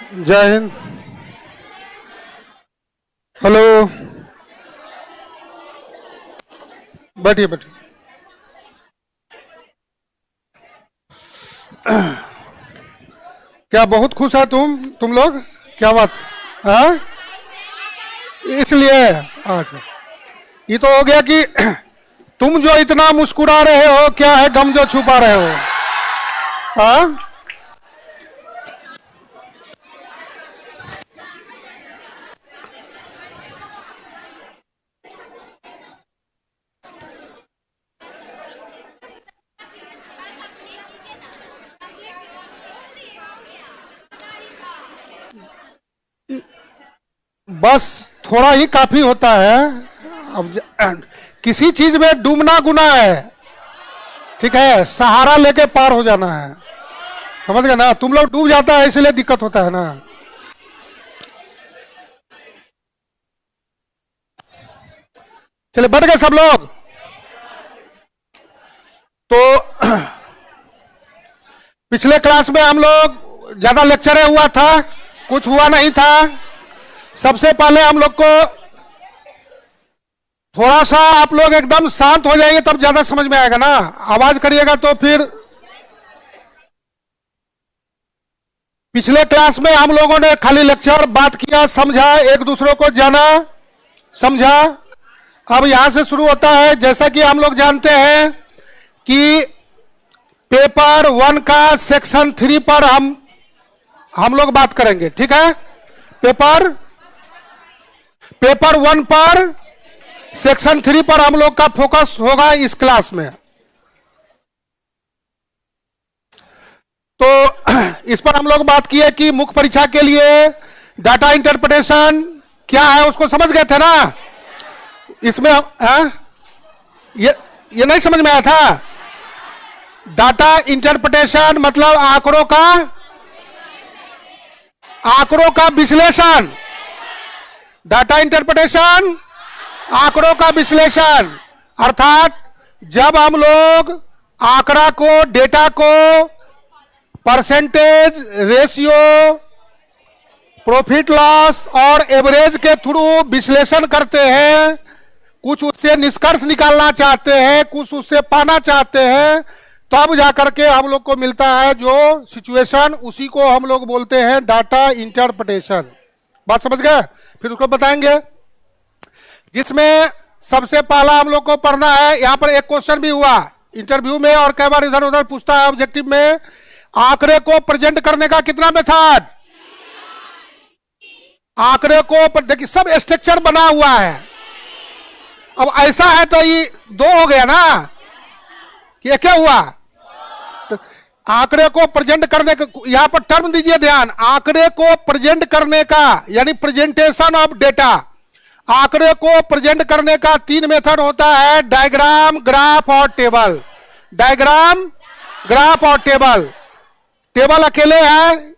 जय हिंद। हेलो, बैठिए बैठिए। क्या बहुत खुश है तुम लोग? क्या बात? हाँ, इसलिए अच्छा, ये तो हो गया कि तुम जो इतना मुस्कुरा रहे हो, क्या है गम जो छुपा रहे हो? हाँ, बस थोड़ा ही काफी होता है। अब किसी चीज में डूबना गुनाह है, ठीक है, सहारा लेके पार हो जाना है। समझ गए ना? तुम लोग डूब जाता है इसलिए दिक्कत होता है ना। चलिए बैठ गए सब लोग। तो पिछले क्लास में हम लोग ज्यादा लेक्चर हुआ था, कुछ हुआ नहीं था। सबसे पहले हम लोग को थोड़ा सा, आप लोग एकदम शांत हो जाइए तब ज्यादा समझ में आएगा ना। आवाज करिएगा तो फिर। पिछले क्लास में हम लोगों ने खाली लेक्चर, बात किया, समझा, एक दूसरे को जाना, समझा। अब यहां से शुरू होता है। जैसा कि हम लोग जानते हैं कि पेपर 1 का सेक्शन 3 पर हम लोग बात करेंगे, ठीक है। पेपर 1 पर सेक्शन 3 पर हम लोग का फोकस होगा इस क्लास में। तो इस पर हम लोग बात किए कि मुख्य परीक्षा के लिए डाटा इंटरप्रिटेशन क्या है, उसको समझ गए थे ना। इसमें ये नहीं समझ में आया था। डाटा इंटरप्रिटेशन मतलब आंकड़ों का विश्लेषण। डाटा इंटरप्रिटेशन आंकड़ों का विश्लेषण, अर्थात जब हम लोग आंकड़ा को, डेटा को परसेंटेज, रेशियो, प्रॉफिट लॉस और एवरेज के थ्रू विश्लेषण करते हैं, कुछ उससे निष्कर्ष निकालना चाहते हैं, कुछ उससे पाना चाहते हैं, तब जाकर के हम लोग को मिलता है जो सिचुएशन, उसी को हम लोग बोलते हैं डाटा इंटरप्रिटेशन। बात समझ गए? फिर उसको बताएंगे। जिसमें सबसे पहला हम लोग को पढ़ना है, यहां पर एक क्वेश्चन भी हुआ इंटरव्यू में और कई बार इधर उधर पूछता है ऑब्जेक्टिव में, आंकड़े को प्रेजेंट करने का कितना मेथड? आंकड़े को देखिए, सब स्ट्रक्चर बना हुआ है। अब ऐसा है तो ये 2 हो गया ना, कि क्या हुआ? तो आंकड़े को प्रेजेंट करने का, यहां पर टर्म दीजिए ध्यान, आंकड़े को प्रेजेंट करने का यानी प्रेजेंटेशन ऑफ डेटा। आंकड़े को प्रेजेंट करने का 3 मेथड होता है, डायग्राम, ग्राफ और टेबल। डायग्राम, ग्राफ और टेबल। टेबल अकेले है,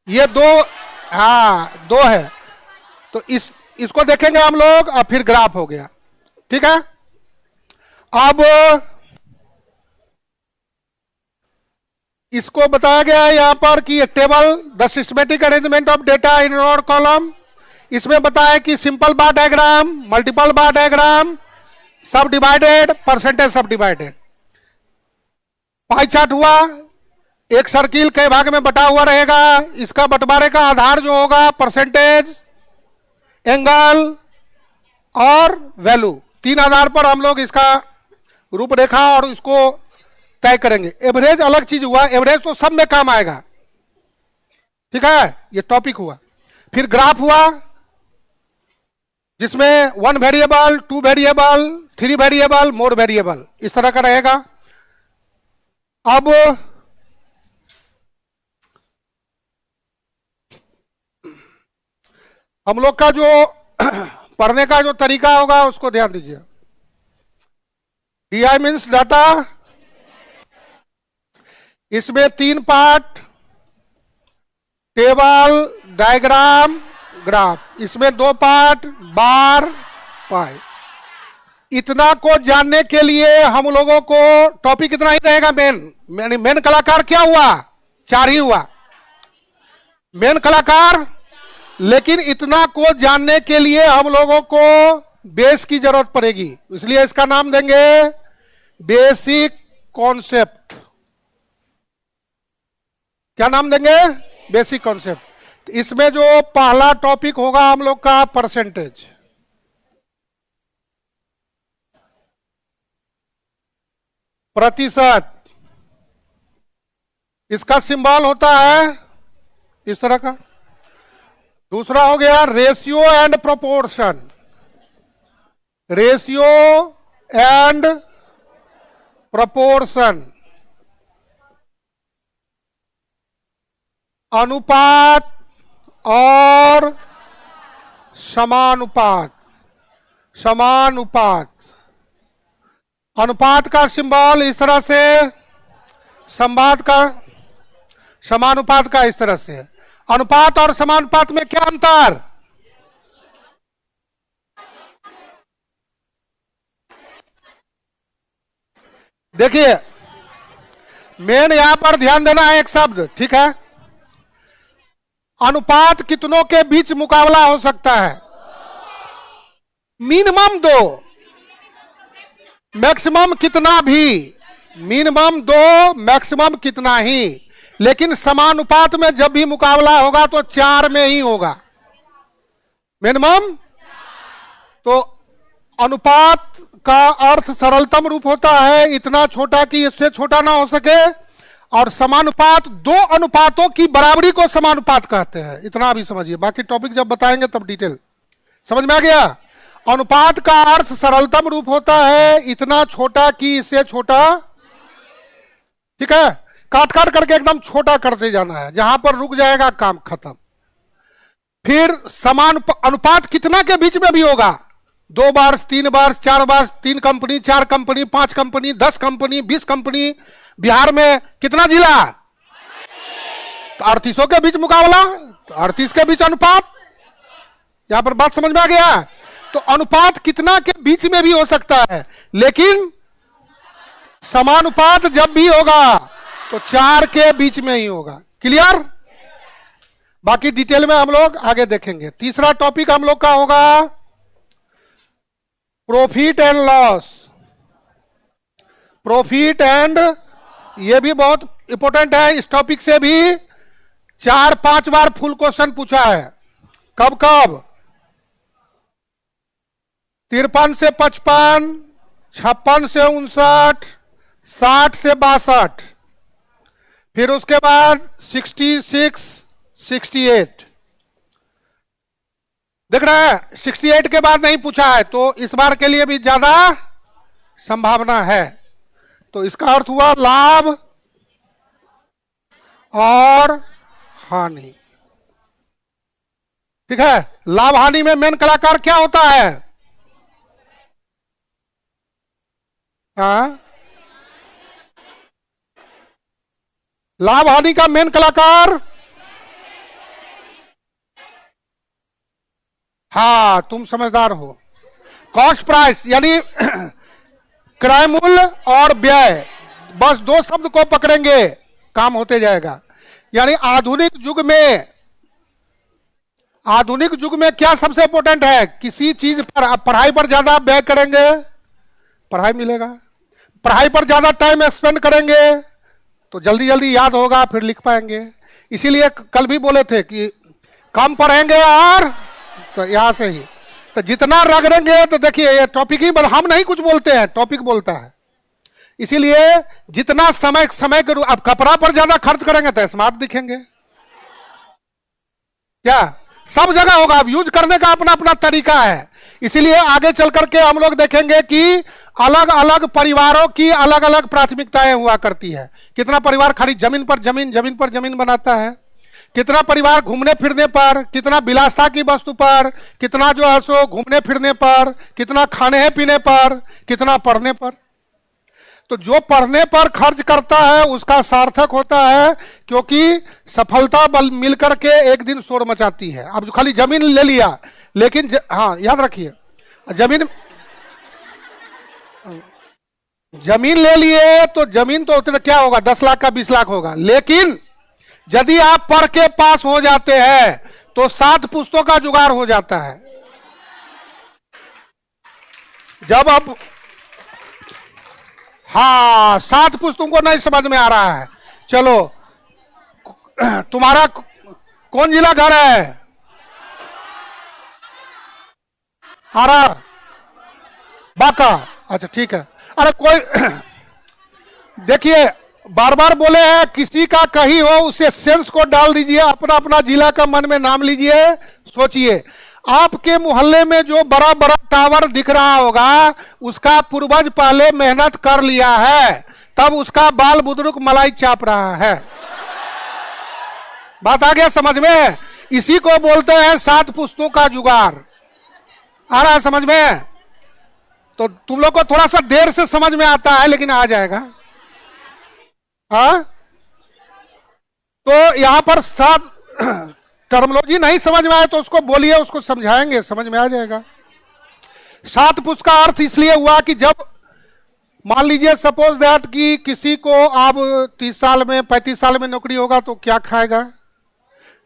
ये 2 है। तो इसको देखेंगे हम लोग और फिर ग्राफ हो गया, ठीक है। अब इसको बताया गया है यहां पर कि table, the systematic arrangement of data in row और कॉलम। इसमें बताया कि simple bar diagram, multiple bar diagram, subdivided, percentage subdivided. Pie chart हुआ, एक सर्किल कई भाग में बटा हुआ रहेगा। इसका बंटवारे का आधार जो होगा परसेंटेज, एंगल और वैल्यू, 3 आधार पर हम लोग इसका रूपरेखा और इसको तय करेंगे। एवरेज अलग चीज हुआ, एवरेज तो सब में काम आएगा, ठीक है, ये टॉपिक हुआ। फिर ग्राफ हुआ, जिसमें 1 वेरिएबल, 2 वेरिएबल, 3 वेरिएबल, मोर वेरिएबल, इस तरह का रहेगा। अब हम लोग का जो पढ़ने का जो तरीका होगा उसको ध्यान दीजिए। DI means data. इसमें 3 पार्ट, टेबल, डायग्राम, ग्राफ। इसमें 2 पार्ट, बार, पाई। इतना को जानने के लिए हम लोगों को टॉपिक इतना ही रहेगा। मेन कलाकार क्या हुआ? 4 ही हुआ। मेन कलाकार। लेकिन इतना को जानने के लिए हम लोगों को बेस की जरूरत पड़ेगी, इसलिए इसका नाम देंगे बेसिक कॉन्सेप्ट। क्या नाम देंगे? Basic concept. इसमें जो पहला टॉपिक होगा हम लोग का परसेंटेज। प्रतिशत। इसका सिंबल होता है इस तरह का। दूसरा हो गया ratio and proportion. Ratio and proportion, अनुपात और समानुपात। समानुपात, अनुपात का सिंबल इस तरह से, संवाद का, समानुपात का इस तरह से। अनुपात और समानुपात में क्या अंतर? देखिए, मेन यहां पर ध्यान देना है एक शब्द, ठीक है। अनुपात कितनों के बीच मुकाबला हो सकता है? मिनिमम 2, मैक्सिमम कितना भी। मिनिमम 2, मैक्सिमम कितना ही। लेकिन समानुपात में जब भी मुकाबला होगा तो 4 में ही होगा मिनिमम। तो अनुपात का अर्थ सरलतम रूप होता है, इतना छोटा कि इससे छोटा ना हो सके। और समानुपात 2 अनुपातों की बराबरी को समानुपात कहते हैं। इतना भी समझिए, बाकी टॉपिक जब बताएंगे तब डिटेल समझ में आ गया। अनुपात का अर्थ सरलतम रूप होता है, इतना छोटा कि इससे छोटा, ठीक है। काट काट करके एकदम छोटा करते जाना है, जहां पर रुक जाएगा काम खत्म। फिर समान अनुपात कितना के बीच में भी होगा? 2 बार, 3 बार, 4 बार, 3 company, 4 company, 5 company, 10 company, 20 company. Bihar में कितना जिला? तो 38 के बीच मुकाबला, तो 38 के बीच अनुपात। यहां पर बात समझ में आ गया। तो अनुपात कितना के बीच में भी हो सकता है, लेकिन समानुपात जब भी होगा तो 4 के बीच में ही होगा। क्लियर? बाकी डिटेल में हम लोग आगे देखेंगे। तीसरा टॉपिक हम लोग का होगा profit and loss. Profit and, ये भी बहुत इंपॉर्टेंट है। इस टॉपिक से भी 4-5 बार फुल क्वेश्चन पूछा है। कब कब? 53 से 55, 56 से 59, 60 से 62, फिर उसके बाद 66, 68। देख रहे हैं, 68 के बाद नहीं पूछा है, तो इस बार के लिए भी ज्यादा संभावना है। तो इसका अर्थ हुआ लाभ और हानि, ठीक है। लाभ हानि में मेन कलाकार क्या होता है? हाँ, लाभ हानि का मेन कलाकार, हाँ तुम समझदार हो। कॉस्ट प्राइस यानी क्रय मूल्य और व्यय, बस 2 शब्द को पकड़ेंगे काम होते जाएगा। यानी आधुनिक युग में क्या सबसे इंपॉर्टेंट है? किसी चीज पर आप पढ़ाई पर ज्यादा व्यय करेंगे, पढ़ाई मिलेगा। पढ़ाई पर ज्यादा टाइम एक्सपेंड करेंगे तो जल्दी जल्दी याद होगा, फिर लिख पाएंगे। इसीलिए कल भी बोले थे कि कम पढ़ेंगे और तो यहां से ही तो जितना रगड़ेंगे। तो देखिए, ये टॉपिक ही हम नहीं कुछ बोलते हैं, टॉपिक बोलता है। इसीलिए जितना समय के रूप, अब कपड़ा पर ज्यादा खर्च करेंगे तो स्मार्ट दिखेंगे। क्या सब जगह होगा, अब यूज करने का अपना अपना तरीका है। इसीलिए आगे चल करके हम लोग देखेंगे कि अलग अलग परिवारों की अलग अलग प्राथमिकताएं हुआ करती है। कितना परिवार खाली जमीन पर जमीन बनाता है, कितना परिवार घूमने फिरने पर, कितना विलासता की वस्तु पर, कितना जो है सो घूमने फिरने पर, कितना खाने पीने पर, कितना पढ़ने पर। तो जो पढ़ने पर खर्च करता है उसका सार्थक होता है, क्योंकि सफलता बल मिलकर के एक दिन शोर मचाती है। अब जो खाली जमीन ले लिया, लेकिन हाँ याद रखिए, जमीन ले लिए तो जमीन तो उतना क्या होगा, 10 लाख का 20 लाख होगा, लेकिन यदि आप पढ़ के पास हो जाते हैं तो 7 पुस्तकों का जुगाड़ हो जाता है। जब आप, हाँ 7 पुस्तकों को नहीं समझ में आ रहा है, चलो तुम्हारा कौन जिला घर है? आरा, बांका, अच्छा ठीक है। अरे कोई देखिए बार बार बोले हैं किसी का कहीं हो उसे सेंस को डाल दीजिए, अपना अपना जिला का मन में नाम लीजिए, सोचिए आपके मोहल्ले में जो बड़ा बड़ा टावर दिख रहा होगा उसका पूर्वज पहले मेहनत कर लिया है, तब उसका बाल बुजुर्ग मलाई चाप रहा है। बात आ गया समझ में? इसी को बोलते हैं 7 पुस्तकों का जुगाड़। आ रहा है समझ में? तो तुम लोग को थोड़ा सा देर से समझ में आता है लेकिन आ जाएगा। हाँ तो यहां पर 7 टर्मिनोलॉजी नहीं समझ में आए तो उसको बोलिए, उसको समझाएंगे, समझ में आ जाएगा। 7 पुस्तक का अर्थ इसलिए हुआ कि जब मान लीजिए सपोज दैट कि किसी को अब 30 साल में 35 साल में नौकरी होगा तो क्या खाएगा,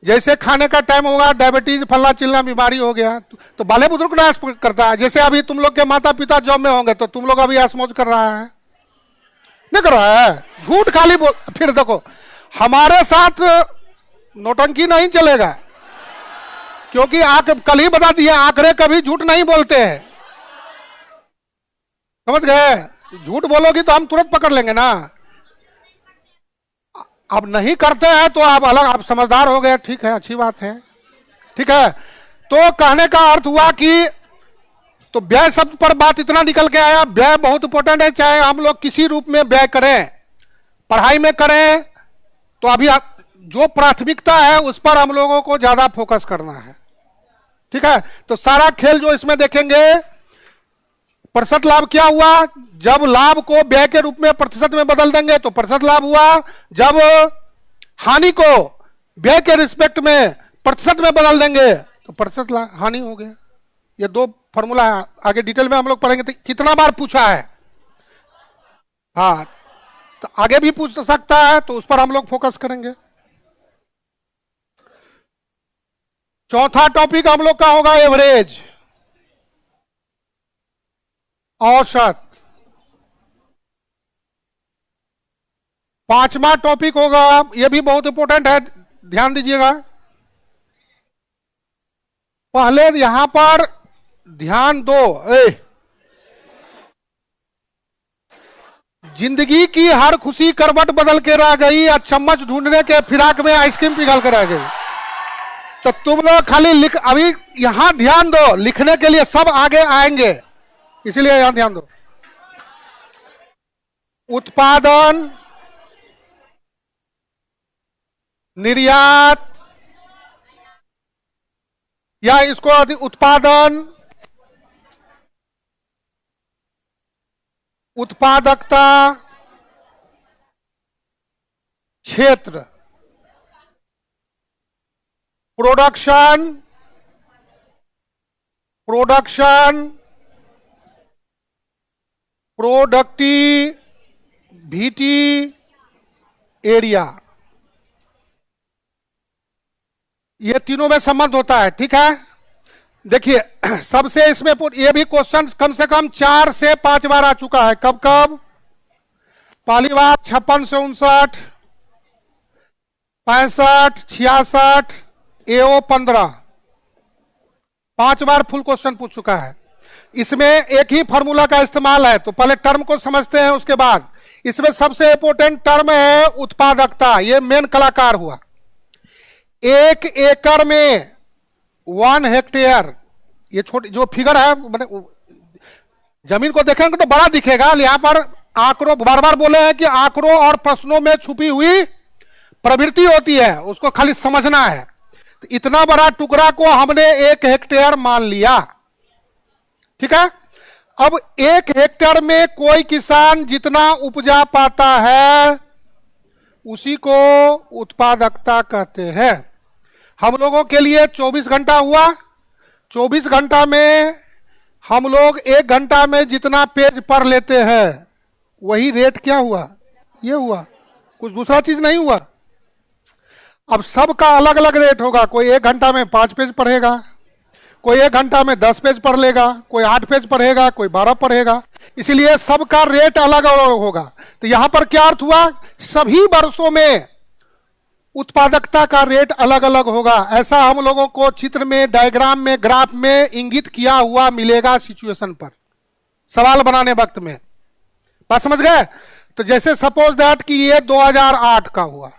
जैसे खाने का टाइम होगा डायबिटीज फल्ला चिल्ला बीमारी हो गया तो बाले बुजुर्ग ना करता है। जैसे अभी तुम लोग के माता पिता जॉब में होंगे तो तुम लोग अभी ऐश-मौज कर रहा है, नहीं कर रहा है, झूठ खाली बोल। फिर देखो हमारे साथ नौटंकी नहीं चलेगा, क्योंकि कल ही बता दिए आंकड़े कभी झूठ नहीं बोलते हैं, समझ गए? झूठ बोलोगी तो हम तुरंत पकड़ लेंगे ना। अब नहीं करते हैं तो आप अलग, आप समझदार हो गए, ठीक है, अच्छी बात है, ठीक है। तो कहने का अर्थ हुआ कि तो व्यय शब्द पर बात इतना निकल के आया, व्यय बहुत इंपॉर्टेंट है, चाहे हम लोग किसी रूप में व्यय करें, पढ़ाई में करें, तो अभी जो प्राथमिकता है उस पर हम लोगों को ज्यादा फोकस करना है, ठीक है। तो सारा खेल जो इसमें देखेंगे, प्रतिशत लाभ क्या हुआ, जब लाभ को व्यय के रूप में प्रतिशत में बदल देंगे तो प्रतिशत लाभ हुआ, जब हानि को व्यय के रिस्पेक्ट में प्रतिशत में बदल देंगे तो प्रतिशत हानि हो गया। ये 2 फॉर्मूला है, आगे डिटेल में हम लोग पढ़ेंगे। तो कितना बार पूछा है, हाँ तो आगे भी पूछ सकता है, तो उस पर हम लोग फोकस करेंगे। चौथा टॉपिक हम लोग का होगा एवरेज, औसत। 5वां टॉपिक होगा, यह भी बहुत इंपॉर्टेंट है, ध्यान दीजिएगा। पहले यहां पर ध्यान दो, जिंदगी की हर खुशी करवट बदल के रह गई, और चम्मच ढूंढने के फिराक में आइसक्रीम पिघल कर रह गई। तो तुम लोग खाली लिख, अभी यहां ध्यान दो, लिखने के लिए सब आगे आएंगे, इसीलिए यहां ध्यान दो। उत्पादन, निर्यात, या इसको उत्पादन, उत्पादकता, क्षेत्र, प्रोडक्शन, प्रोडक्टिविटी, एरिया, ये तीनों में संबंध होता है, ठीक है। देखिए सबसे इसमें ये भी क्वेश्चन कम से कम 4 से 5 बार आ चुका है। कब कब? पहली बार 56 से 59, 65, 66, एओ 15, 5 बार फुल क्वेश्चन पूछ चुका है। इसमें एक ही फॉर्मूला का इस्तेमाल है, तो पहले टर्म को समझते हैं, उसके बाद इसमें सबसे इंपॉर्टेंट टर्म है उत्पादकता। ये मेन कलाकार हुआ। 1 एकड़ में 1 हेक्टेयर, ये छोटी जो फिगर है, जमीन को देखेंगे तो बड़ा दिखेगा, यहाँ पर आंकड़ों, बार बार बोले हैं कि आंकड़ों और प्रश्नों में छुपी हुई प्रवृत्ति होती है, उसको खाली समझना है। तो इतना बड़ा टुकड़ा को हमने 1 हेक्टेयर मान लिया, ठीक है। अब 1 हेक्टेयर में कोई किसान जितना उपजा पाता है उसी को उत्पादकता कहते हैं। हम लोगों के लिए 24 घंटा हुआ, 24 घंटा में हम लोग 1 घंटा में जितना पेज पढ़ लेते हैं वही रेट क्या हुआ, ये हुआ, कुछ दूसरा चीज नहीं हुआ। अब सबका अलग अलग रेट होगा। कोई 1 घंटा में 5 पेज पढ़ेगा, कोई 1 घंटा में 10 पेज पढ़ लेगा, कोई 8 पेज पढ़ेगा, कोई 12 पढ़ेगा। इसलिए सबका रेट अलग अलग होगा। तो यहां पर क्या अर्थ हुआ, सभी वर्षों में उत्पादकता का रेट अलग अलग होगा। ऐसा हम लोगों को चित्र में, डायग्राम में, ग्राफ में इंगित किया हुआ मिलेगा सिचुएशन पर, सवाल बनाने वक्त में। बात समझ गए? तो जैसे सपोज दैट कि ये 2008 का हुआ,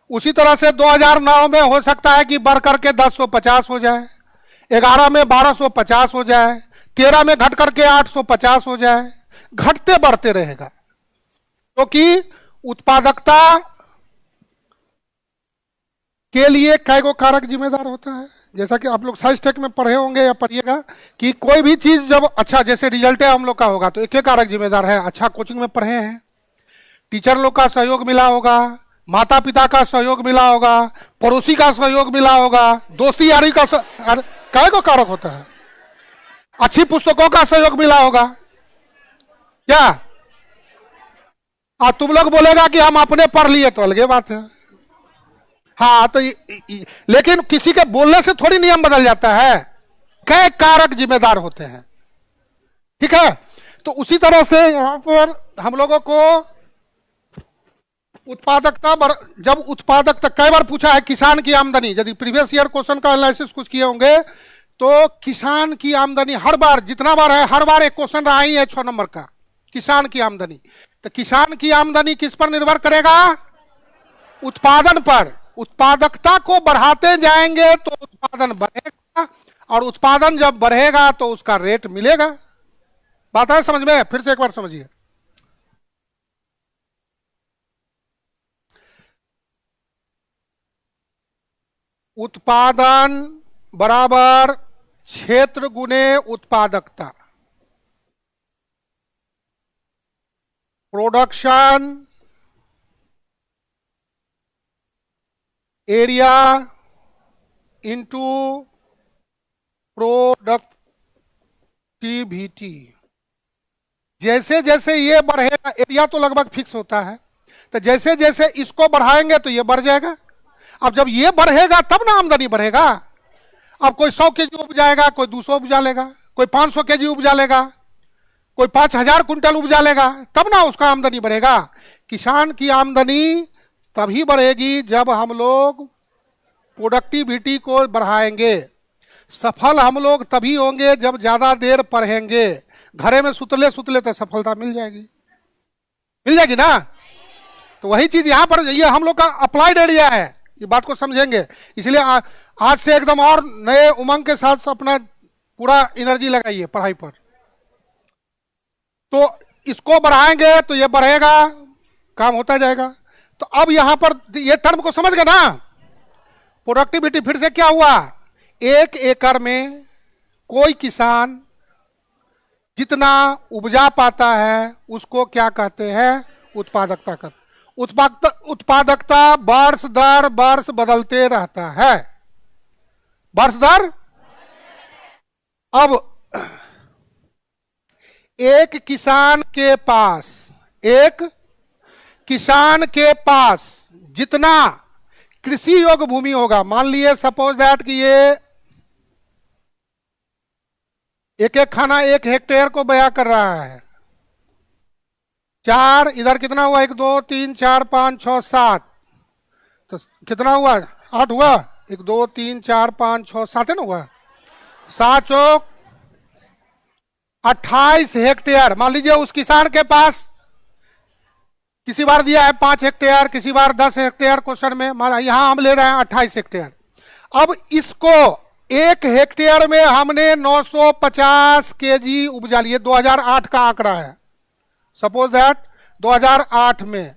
उसी तरह से 2009 में हो सकता है कि बढ़ करके 1050 हो जाए, 11 में 1250 हो जाए, 13 में घट करके 850 हो जाए, घटते बढ़ते रहेगा। क्योंकि उत्पादकता के लिए कई गो कारक जिम्मेदार होता है। जैसा कि आप लोग साइंस टेक में पढ़े होंगे या पढ़िएगा कि कोई भी चीज जब अच्छा, जैसे रिजल्ट है हम लोग का होगा तो एक एक कारक जिम्मेदार है। अच्छा कोचिंग में पढ़े हैं, टीचर लोग का सहयोग मिला होगा, माता पिता का सहयोग मिला होगा, पड़ोसी का सहयोग मिला होगा, दोस्ती यारी का कई गो कारक होता है। अच्छी पुस्तकों का सहयोग मिला होगा। क्या अब तुम लोग बोलेगा कि हम अपने पढ़ लिए तो अलग बात है। हाँ तो लेकिन किसी के बोलने से थोड़ी नियम बदल जाता है, कई कारक जिम्मेदार होते हैं। ठीक है, तो उसी तरह से यहां पर हम लोगों को उत्पादकता, जब उत्पादकता कई बार पूछा है किसान की आमदनी, यदि प्रीवियस ईयर क्वेश्चन का एनालिसिस कुछ किए होंगे तो किसान की आमदनी हर बार, जितना बार है हर बार एक क्वेश्चन रहा ही है 6 नंबर का, किसान की आमदनी। तो किसान की आमदनी किस पर निर्भर करेगा? उत्पादन पर। उत्पादकता को बढ़ाते जाएंगे तो उत्पादन बढ़ेगा, और उत्पादन जब बढ़ेगा तो उसका रेट मिलेगा। बात है समझ में? फिर से एक बार समझिए। उत्पादन बराबर क्षेत्र गुने उत्पादकता। Production area into productivity. जैसे जैसे ये बढ़ेगा, एरिया तो लगभग फिक्स होता है, तो जैसे जैसे इसको बढ़ाएंगे तो ये बढ़ जाएगा। अब जब ये बढ़ेगा तब ना आमदनी बढ़ेगा। अब कोई 100 केजी उपजाएगा, कोई 200 उपजा लेगा, कोई 500 केजी उपजा लेगा, कोई 5000 कुंटल उपजा लेगा, तब ना उसका आमदनी बढ़ेगा। किसान की आमदनी तभी बढ़ेगी जब हम लोग प्रोडक्टिविटी को बढ़ाएंगे। सफल हम लोग तभी होंगे जब ज्यादा देर पढ़ेंगे। घरे में सुतले सुतले तो सफलता मिल जाएगी ना। तो वही चीज यहां पर, ये हम लोग का अप्लाइड एरिया है, ये बात को समझेंगे। इसलिए आज से एकदम और नए उमंग के साथ अपना पूरा एनर्जी लगाइए पढ़ाई पर। तो इसको बढ़ाएंगे तो ये बढ़ेगा, काम होता जाएगा। तो अब यहां पर ये टर्म को समझ गए ना, प्रोडक्टिविटी। फिर से क्या हुआ, 1 एकड़ में कोई किसान जितना उपजा पाता है उसको क्या कहते हैं? उत्पादकता कहते। उत्पादकता वर्ष दर वर्ष बदलते रहता है, वर्ष दर। अब एक किसान के पास जितना कृषि योग्य भूमि होगा, मान लिए सपोज दैट कि ये एक एक खाना 1 हेक्टेयर को बयां कर रहा है। 4 इधर कितना हुआ, 1 2 3 4 5 6 7, तो कितना हुआ, 8 हुआ। 1 2 3 4 5 6 7 है ना हुआ, 7 चौक 28 हेक्टेयर। मान लीजिए उस किसान के पास किसी बार दिया है 5 हेक्टेयर, किसी बार 10 हेक्टेयर क्वेश्चन में, यहां हम ले रहे हैं 28 हेक्टेयर। अब इसको 1 हेक्टेयर में हमने 950 केजी उपजा लिए। 2008 का आंकड़ा है, सपोज दैट 2008 में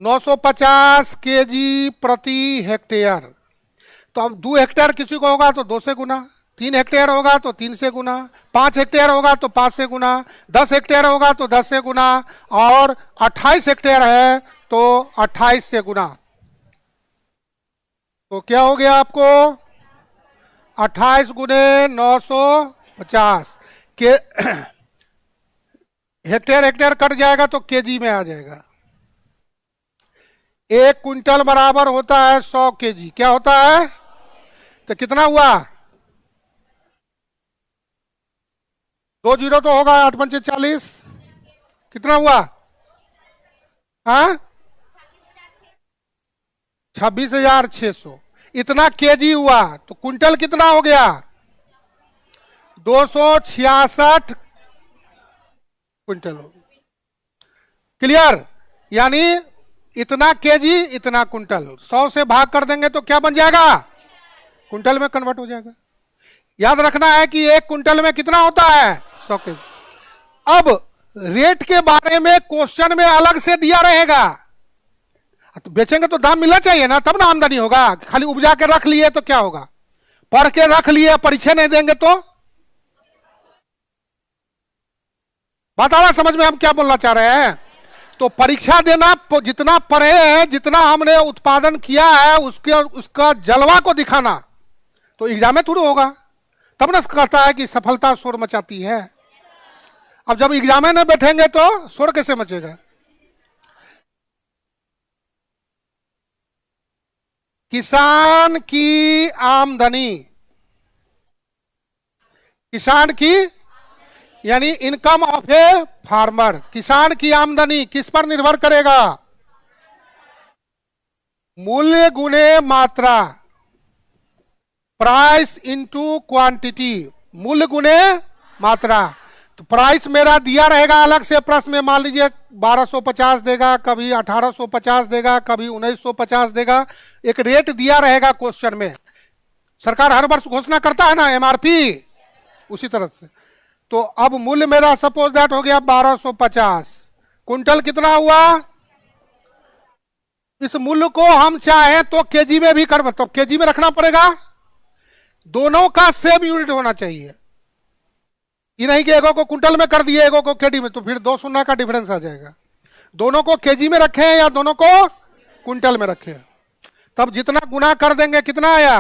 950 केजी प्रति हेक्टेयर। तो अब 2 हेक्टेयर किसी को होगा तो 2 से गुना, 3 हेक्टेयर होगा तो 3 से गुना, 5 हेक्टेयर होगा तो 5 से गुना, 10 हेक्टेयर होगा तो 10 से गुना, और 28 हेक्टेयर है तो 28 से गुना। तो क्या हो गया आपको, 28 गुने 950 के हेक्टेयर कट जाएगा तो केजी में आ जाएगा। एक क्विंटल बराबर होता है 100 kg। क्या होता है? तो कितना हुआ? 2 जीरो तो होगा, 8×5 = 40। कितना हुआ? हाँ, 26,600। इतना केजी हुआ तो क्विंटल कितना हो गया? 266 क्विंटल हो गया। क्लियर? यानी इतना केजी इतना क्विंटल, 100 से भाग कर देंगे तो क्या बन जाएगा? क्विंटल में कन्वर्ट हो जाएगा। याद रखना है कि एक क्विंटल में कितना होता है? 100 केजी। अब रेट के बारे में क्वेश्चन में अलग से दिया रहेगा। तो बेचेंगे तो दाम मिलना चाहिए ना, तब ना आमदनी होगा। खाली उपजा के रख लिए तो क्या होगा? पढ़ के रख लिए, परीक्षा नहीं देंगे तो? बात आ रहा समझ में हम क्या बोलना चाह रहे हैं? तो परीक्षा देना, जितना पढ़े हैं, जितना हमने उत्पादन किया है, उसका जलवा को दिखाना, तो एग्जाम में थोड़ा होगा। तब ना कहता है कि सफलता शोर मचाती है। अब जब एग्जाम में बैठेंगे तो शोर कैसे मचेगा? किसान की आमदनी, किसान की यानी इनकम ऑफ ए फार्मर, किसान की आमदनी किस पर निर्भर करेगा? मूल्य गुणे मात्रा, प्राइस इनटू क्वांटिटी। मूल्य गुणे मात्रा। तो प्राइस मेरा दिया रहेगा अलग से प्रश्न में, मान लीजिए 1250 देगा, कभी 1850 देगा, कभी 1950 देगा। एक रेट दिया रहेगा क्वेश्चन में। सरकार हर वर्ष घोषणा करता है ना एमआरपी, उसी तरह से। तो अब मूल्य मेरा सपोज दैट हो गया 1250। कुंटल कितना हुआ? इस मूल्य को हम चाहें तो केजी में भी कर, मतलब केजी में रखना पड़ेगा। दोनों का सेम यूनिट होना चाहिए। ये नहीं कि एगो को कुंटल में कर दिए, एगो को केजी में, तो फिर 2 शून्य का डिफरेंस आ जाएगा। दोनों को केजी में रखें या दोनों को कुंटल में रखें, तब जितना गुना कर देंगे कितना आया?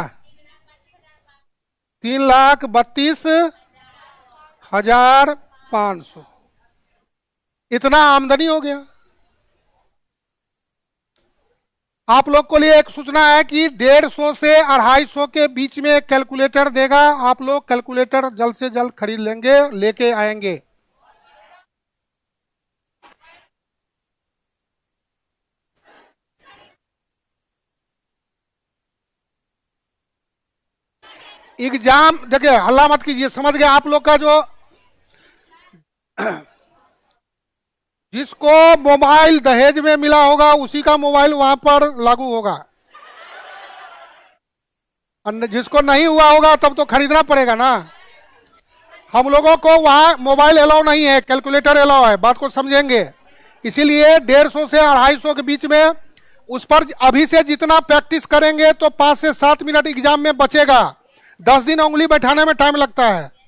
3,32,500। इतना आमदनी हो गया। आप लोग को लिए एक सूचना है कि 150 से 250 के बीच में कैलकुलेटर देगा। आप लोग कैलकुलेटर जल्द से जल्द खरीद लेंगे, लेके आएंगे। एग्जाम देखिए, हल्ला मत कीजिए, समझ गए आप लोग का। जो जिसको मोबाइल दहेज में मिला होगा उसी का मोबाइल वहां पर लागू होगा, और जिसको नहीं हुआ होगा तब तो खरीदना पड़ेगा ना। हम लोगों को वहां मोबाइल अलाउ नहीं है, कैलकुलेटर अलाउ है। बात को समझेंगे। इसीलिए 150 से 250 के बीच में उस पर अभी से जितना प्रैक्टिस करेंगे तो 5 से 7 मिनट एग्जाम में बचेगा। 10 दिन उंगली बैठाने में टाइम लगता है।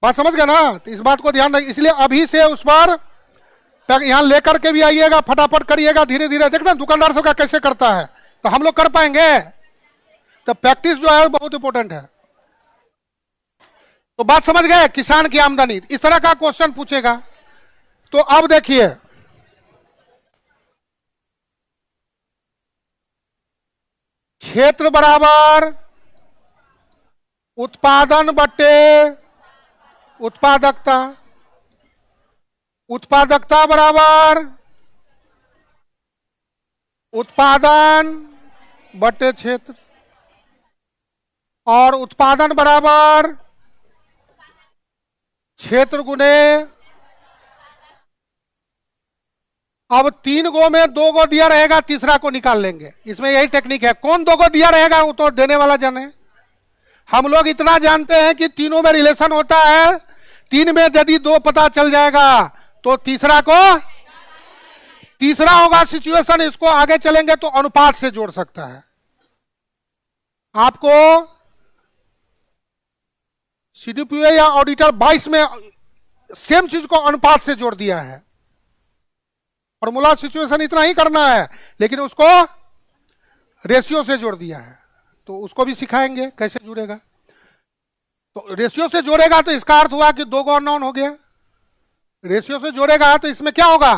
बात समझ गए ना? तो इस बात को ध्यान रखिए। इसलिए अभी से उस पर यहां लेकर के भी आइएगा, फटाफट करिएगा, धीरे धीरे। देखते हैं दुकानदार सब का कैसे करता है, तो हम लोग कर पाएंगे। तो प्रैक्टिस जो है बहुत इंपॉर्टेंट है। तो बात समझ गए? किसान की आमदनी इस तरह का क्वेश्चन पूछेगा। तो अब देखिए, क्षेत्र बराबर उत्पादन बटे उत्पादकता, उत्पादकता बराबर उत्पादन बटे क्षेत्र, और उत्पादन बराबर क्षेत्र गुने। अब 3 गो में 2 गो दिया रहेगा, तीसरा को निकाल लेंगे। इसमें यही टेक्निक है। कौन 2 गो दिया रहेगा वो तो देने वाला जाने। हम लोग इतना जानते हैं कि तीनों में रिलेशन होता है। 3 में यदि 2 पता चल जाएगा तो तीसरा होगा सिचुएशन। इसको आगे चलेंगे तो अनुपात से जोड़ सकता है। आपको सीडीपीओ या ऑडिटर 22 में सेम चीज को अनुपात से जोड़ दिया है। फॉर्मूला सिचुएशन इतना ही करना है, लेकिन उसको रेशियो से जोड़ दिया है। तो उसको भी सिखाएंगे कैसे जुड़ेगा। तो रेशियो से जोड़ेगा तो इसका अर्थ हुआ कि 2 गो अननोन हो गया। रेशियो से जोड़ेगा तो इसमें क्या होगा?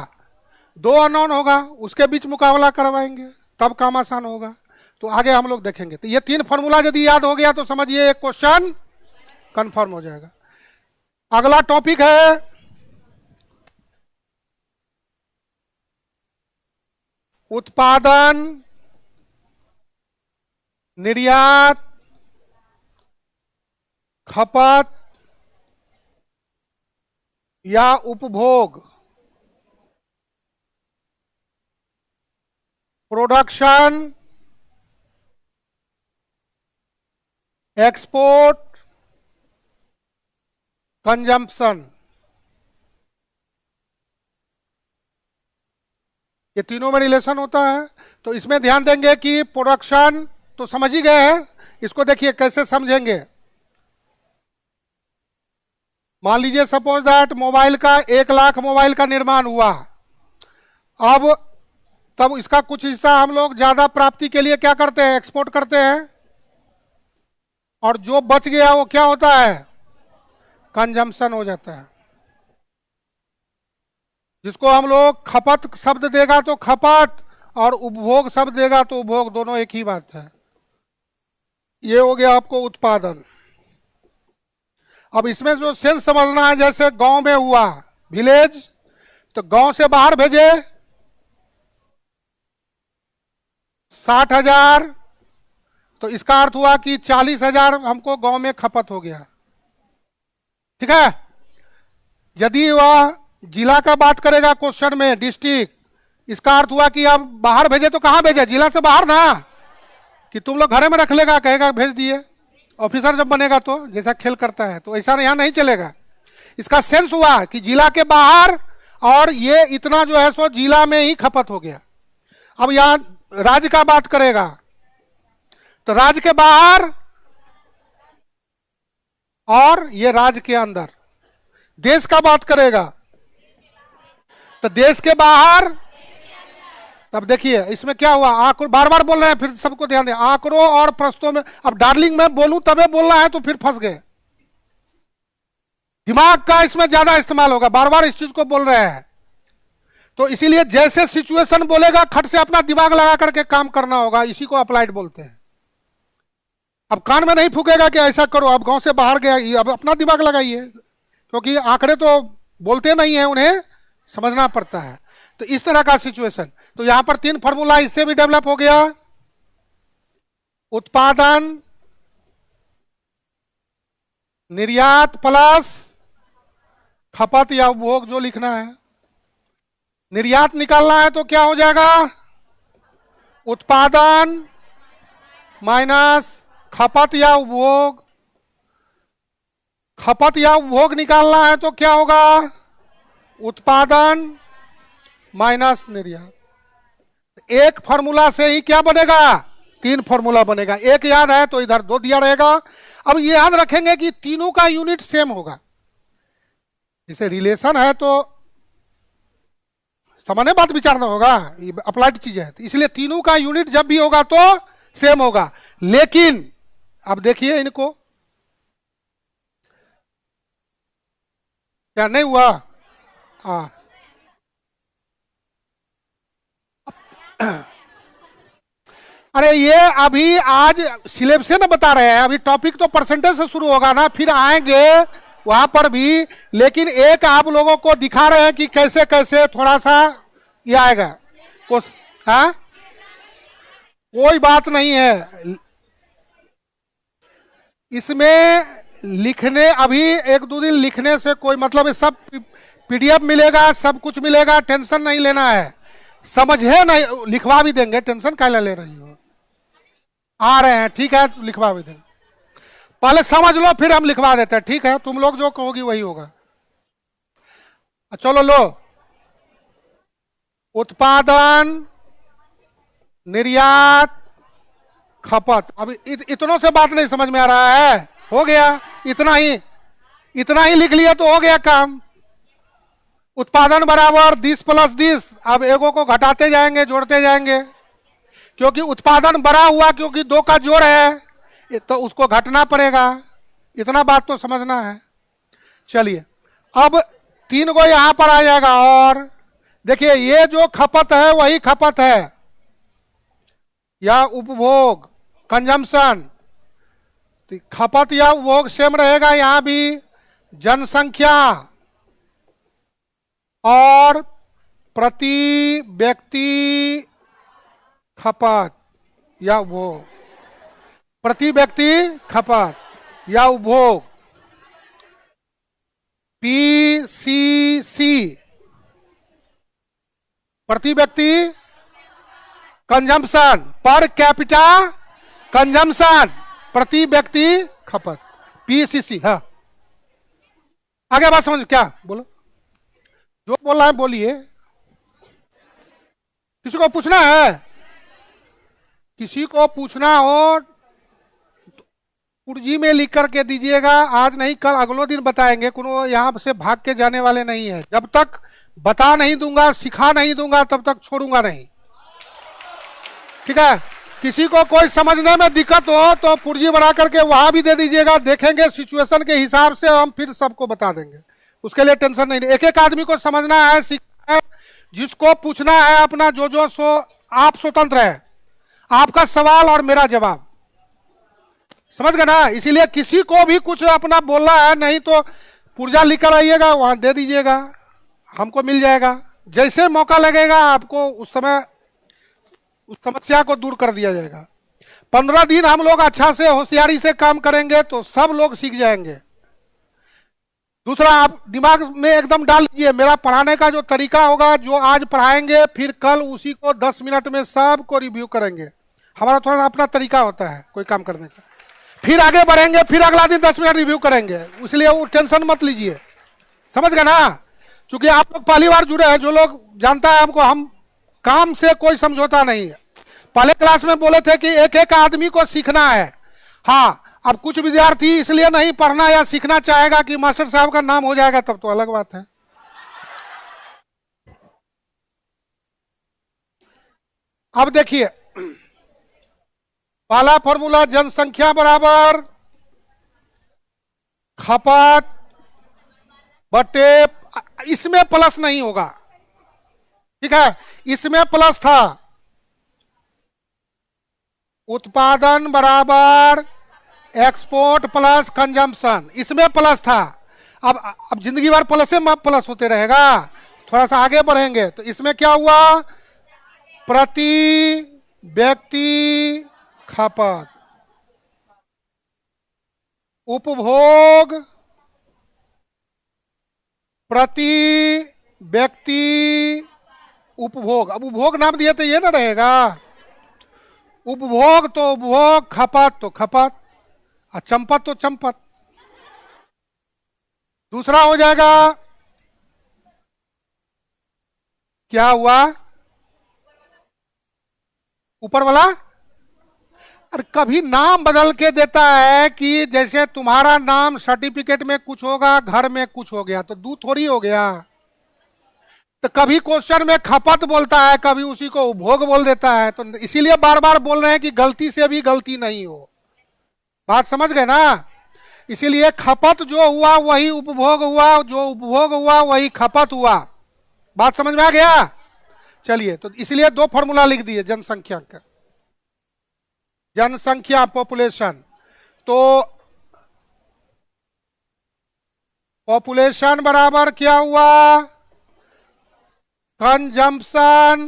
दो अननोन होगा, उसके बीच मुकाबला करवाएंगे, तब काम आसान होगा। तो आगे हम लोग देखेंगे। तो ये 3 फॉर्मूला यदि याद हो गया तो समझिए एक क्वेश्चन कंफर्म हो जाएगा। अगला टॉपिक है उत्पादन, निर्यात, खपत या उपभोग। प्रोडक्शन, एक्सपोर्ट, कंजम्पशन, ये तीनों में रिलेशन होता है। तो इसमें ध्यान देंगे कि प्रोडक्शन तो समझ ही गए हैं, इसको देखिए कैसे समझेंगे। मान लीजिए सपोज दैट मोबाइल का 1 लाख मोबाइल का निर्माण हुआ। अब तब इसका कुछ हिस्सा हम लोग ज्यादा प्राप्ति के लिए क्या करते हैं, एक्सपोर्ट करते हैं, और जो बच गया वो क्या होता है, कंजम्पशन हो जाता है, जिसको हम लोग खपत शब्द देगा तो खपत और उपभोग शब्द देगा तो उपभोग, दोनों एक ही बात है। ये हो गया आपको उत्पादन। अब इसमें जो सेंस समझना है, जैसे गांव में हुआ विलेज, तो गांव से बाहर भेजे 60,000, तो इसका अर्थ हुआ कि 40,000 हमको गांव में खपत हो गया। ठीक है। यदि वह जिला का बात करेगा क्वेश्चन में, डिस्ट्रिक्ट, इसका अर्थ हुआ कि अब बाहर भेजे तो कहां भेजे, जिला से बाहर ना, कि तुम लोग घरे में रख लेगा, कहेगा भेज दिए। ऑफिसर जब बनेगा तो जैसा खेल करता है, तो ऐसा यहां नहीं चलेगा। इसका सेंस हुआ कि जिला के बाहर, और ये इतना जो है सो जिला में ही खपत हो गया। अब यहां राज्य का बात करेगा तो राज्य के बाहर और ये राज्य के अंदर। देश का बात करेगा तो देश के बाहर। तब देखिए इसमें क्या हुआ, आंकड़ों बार बार बोल रहे हैं, फिर सबको ध्यान दें, आंकड़ों और प्रश्नों में। अब डार्लिंग मैं बोलूं तबे बोलना है तो फिर फंस गए। दिमाग का इसमें ज्यादा इस्तेमाल होगा, बार बार इस चीज को बोल रहे हैं, तो इसीलिए जैसे सिचुएशन बोलेगा खट से अपना दिमाग लगा करके काम करना होगा। इसी को अप्लाइड बोलते हैं। अब कान में नहीं फूकेगा कि ऐसा करो, अब गांव से बाहर गया, अब अपना दिमाग लगाइए, क्योंकि आंकड़े तो बोलते नहीं है, उन्हें समझना पड़ता है। तो इस तरह का सिचुएशन। तो यहां पर 3 फॉर्मूला इससे भी डेवलप हो गया। उत्पादन, निर्यात प्लस खपत या उपभोग जो लिखना है। निर्यात निकालना है तो क्या हो जाएगा, उत्पादन माइनस खपत या उपभोग। खपत या उपभोग निकालना है तो क्या होगा, उत्पादन माइनस निर्यात। एक फॉर्मूला से ही क्या बनेगा, 3 फॉर्मूला बनेगा। एक याद है तो इधर 2 दिया रहेगा। अब ये याद रखेंगे कि तीनों का यूनिट सेम होगा। जैसे रिलेशन है तो सामान्य बात विचारना होगा, ये अप्लाइड चीज है, तो इसलिए तीनों का यूनिट जब भी होगा तो सेम होगा। लेकिन अब देखिए इनको, क्या नहीं हुआ, अरे ये अभी आज सिलेबस से ना बता रहे हैं, अभी टॉपिक तो परसेंटेज से शुरू होगा ना, फिर आएंगे वहां पर भी। लेकिन एक आप लोगों को दिखा रहे हैं कि कैसे कैसे थोड़ा सा ये आएगा। हाँ, कोई बात नहीं है इसमें। लिखने अभी 1-2 दिन लिखने से कोई मतलब है, सब पीडीएफ मिलेगा, सब कुछ मिलेगा, टेंशन नहीं लेना है। समझे नहीं, लिखवा भी देंगे, टेंशन काहे ले रही हो। आ रहे हैं, ठीक है, तो लिखवा भी देंगे। पहले समझ लो फिर हम लिखवा देते हैं, ठीक है। तुम लोग जो कहोगी वही होगा। चलो लो, उत्पादन, निर्यात, खपत। अब इतनों से बात नहीं समझ में आ रहा है, हो गया इतना ही लिख लिया तो हो गया काम। उत्पादन बराबर 10 + 10। अब एगो को घटाते जाएंगे, जोड़ते जाएंगे, क्योंकि उत्पादन बड़ा हुआ, क्योंकि 2 का जोड़ है तो उसको घटना पड़ेगा। इतना बात तो समझना है। चलिए अब 3 को यहां पर आ जाएगा, और देखिए ये जो खपत है वही खपत है, या उपभोग, कंजम्पशन। तो खपत या उपभोग सेम रहेगा यहां भी। जनसंख्या और प्रति व्यक्ति खपत या उपभोग, प्रति व्यक्ति खपत या उपभोग, पीसीसी, प्रति व्यक्ति कंजम्पशन, पर कैपिटा कंजम्पशन, प्रति व्यक्ति खपत, पीसीसी। हाँ आगे बात समझ, क्या बोलो, जो बोल रहा है बोलिए। किसी को पूछना है, किसी को पूछना हो पुर्जी में लिख करके दीजिएगा। आज नहीं कल अगले दिन बताएंगे, कोनो यहां से भाग के जाने वाले नहीं है। जब तक बता नहीं दूंगा, सिखा नहीं दूंगा, तब तक छोड़ूंगा नहीं, ठीक है। किसी को कोई समझने में दिक्कत हो तो पुर्जी बना करके वहां भी दे दीजिएगा, देखेंगे सिचुएशन के हिसाब से हम फिर सबको बता देंगे। उसके लिए टेंशन नहीं, एक एक आदमी को समझना है, सीखना है। जिसको पूछना है अपना जो सो आप स्वतंत्र है, आपका सवाल और मेरा जवाब, समझ गए ना। इसीलिए किसी को भी कुछ अपना बोलना है नहीं तो पुर्जा लिखकर आइएगा, वहां दे दीजिएगा, हमको मिल जाएगा। जैसे मौका लगेगा आपको उस समय उस समस्या को दूर कर दिया जाएगा। 15 दिन हम लोग अच्छा से होशियारी से काम करेंगे तो सब लोग सीख जाएंगे। दूसरा, आप दिमाग में एकदम डाल लीजिए, मेरा पढ़ाने का जो तरीका होगा, जो आज पढ़ाएंगे फिर कल उसी को 10 मिनट में सबको रिव्यू करेंगे। हमारा थोड़ा अपना तरीका होता है कोई काम करने का, फिर आगे बढ़ेंगे, फिर अगला दिन 10 मिनट रिव्यू करेंगे। इसलिए वो टेंशन मत लीजिए, समझ गए ना। क्योंकि आप लोग पहली बार जुड़े हैं, जो लोग जानता है हमको, हम काम से कोई समझौता नहीं है। पहले क्लास में बोले थे कि एक एक आदमी को सीखना है। हाँ, अब कुछ विद्यार्थी इसलिए नहीं पढ़ना या सीखना चाहेगा कि मास्टर साहब का नाम हो जाएगा, तब तो अलग बात है। अब देखिए पहला फॉर्मूला, जनसंख्या बराबर खपत बटे, इसमें प्लस नहीं होगा, ठीक है। इसमें प्लस था, उत्पादन बराबर एक्सपोर्ट प्लस कंजम्पशन, इसमें प्लस था। अब जिंदगी भर प्लस से प्लस होते रहेगा। थोड़ा सा आगे बढ़ेंगे तो इसमें क्या हुआ, प्रति व्यक्ति खपत, उपभोग प्रति व्यक्ति उपभोग। अब उपभोग नाम दिए तो ये ना रहेगा, उपभोग तो उपभोग, खपत तो खपत, और चंपत तो चंपत। दूसरा हो जाएगा, क्या हुआ, ऊपर वाला। अरे कभी नाम बदल के देता है कि जैसे तुम्हारा नाम सर्टिफिकेट में कुछ होगा, घर में कुछ हो गया, तो दू थोड़ी हो गया। तो कभी क्वेश्चन में खपत बोलता है, कभी उसी को उपभोग बोल देता है। तो इसीलिए बार बार बोल रहे हैं कि गलती से भी गलती नहीं हो। बात समझ गए ना। इसीलिए खपत जो हुआ वही उपभोग हुआ, जो उपभोग हुआ वही खपत हुआ। बात समझ में आ गया। चलिए, तो इसलिए 2 फॉर्मूला लिख दिए जनसंख्या का। जनसंख्या पॉपुलेशन, तो पॉपुलेशन बराबर क्या हुआ, कंजम्पशन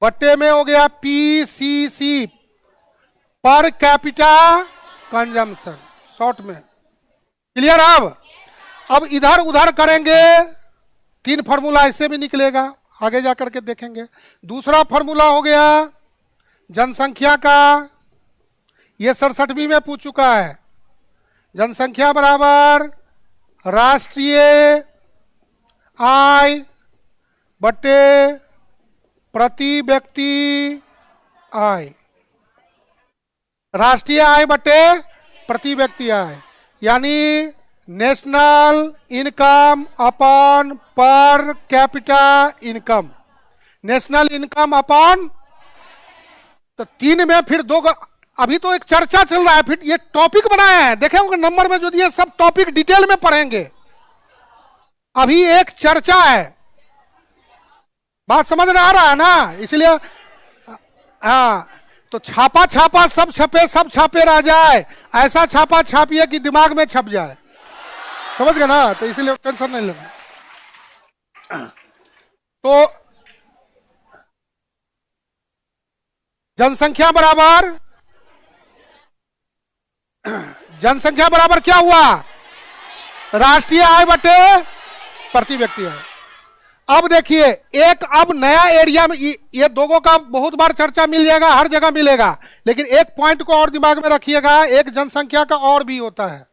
बट्टे में हो गया PCC, per capita consumption, short में। क्लियर। अब इधर उधर करेंगे, 3 फॉर्मूला इससे भी निकलेगा, आगे जाकर के देखेंगे। दूसरा फॉर्मूला हो गया जनसंख्या का, ये 67वीं में पूछ चुका है। जनसंख्या बराबर राष्ट्रीय आय बटे प्रति व्यक्ति आय, राष्ट्रीय आय बटे प्रति व्यक्ति आय, यानी national income upon per capita income. National income upon, तो 3 में फिर 2, अभी तो एक चर्चा चल रहा है, फिर ये टॉपिक बनाया है, देखें उनके नंबर में जो दिए सब टॉपिक डिटेल में पढ़ेंगे। अभी एक चर्चा है, बात समझ में आ रहा है ना, इसलिए हाँ। तो छापा छापा सब छपे, सब छापे रह जाए, ऐसा छापा छापिए कि दिमाग में छप जाए, समझ गए ना, तो इसीलिए टेंशन नहीं लेना। तो जनसंख्या बराबर, जनसंख्या बराबर क्या हुआ, राष्ट्रीय आय बटे प्रति व्यक्ति है। अब देखिए एक, अब नया एरिया में ये दोनों का बहुत बार चर्चा मिल जाएगा, हर जगह मिलेगा, लेकिन एक पॉइंट को और दिमाग में रखिएगा, एक जनसंख्या का और भी होता है,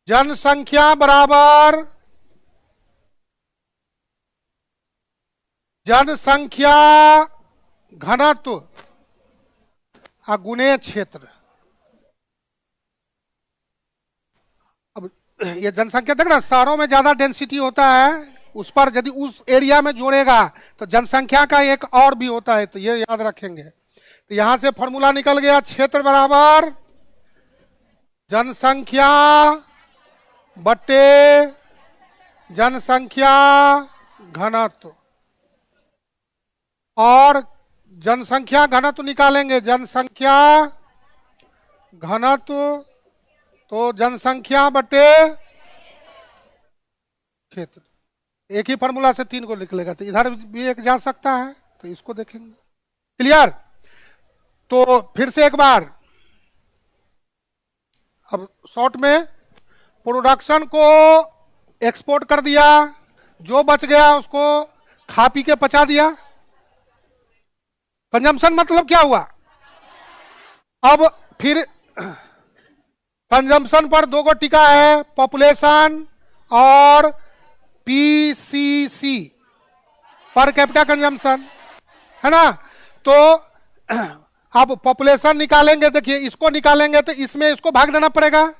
जनसंख्या बराबर जनसंख्या घनत्व गुणे क्षेत्र। अब ये जनसंख्या देख ना, शहरों में ज्यादा डेंसिटी होता है, उस पर यदि उस एरिया में जोड़ेगा तो जनसंख्या का एक और भी होता है, तो ये याद रखेंगे। तो यहां से फॉर्मूला निकल गया, क्षेत्र बराबर जनसंख्या बटे जनसंख्या घनत्व, और जनसंख्या घनत्व निकालेंगे, जनसंख्या घनत्व तो जनसंख्या बटे क्षेत्र, एक ही फॉर्मूला से तीन को निकलेगा, तो इधर भी एक जा सकता है, तो इसको देखेंगे। क्लियर? तो फिर से एक बार, अब शॉर्ट में प्रोडक्शन को एक्सपोर्ट कर दिया, जो बच गया उसको खा पी के पचा दिया। कंजम्पशन मतलब क्या हुआ? अब फिर कंजम्पशन पर दो गो टिका है, पॉपुलेशन और पीसीसी, पर कैपिटा कंजम्पशन, है ना। तो अब पॉपुलेशन निकालेंगे, देखिए इसको निकालेंगे तो इसमें इसको भाग देना पड़ेगा,